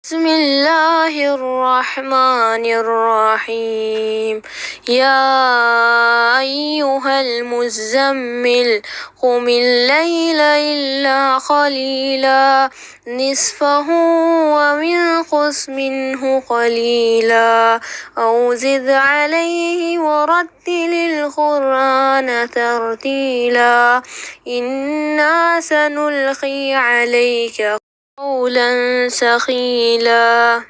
بسم الله الرحمن الرحيم. يا أيها المزمل قم الليل إلا قليلا نصفه وانقص منه قليلا أو زد عليه ورتل القرآن ترتيلا إنا سنلقي عليك قولا ثقيلا.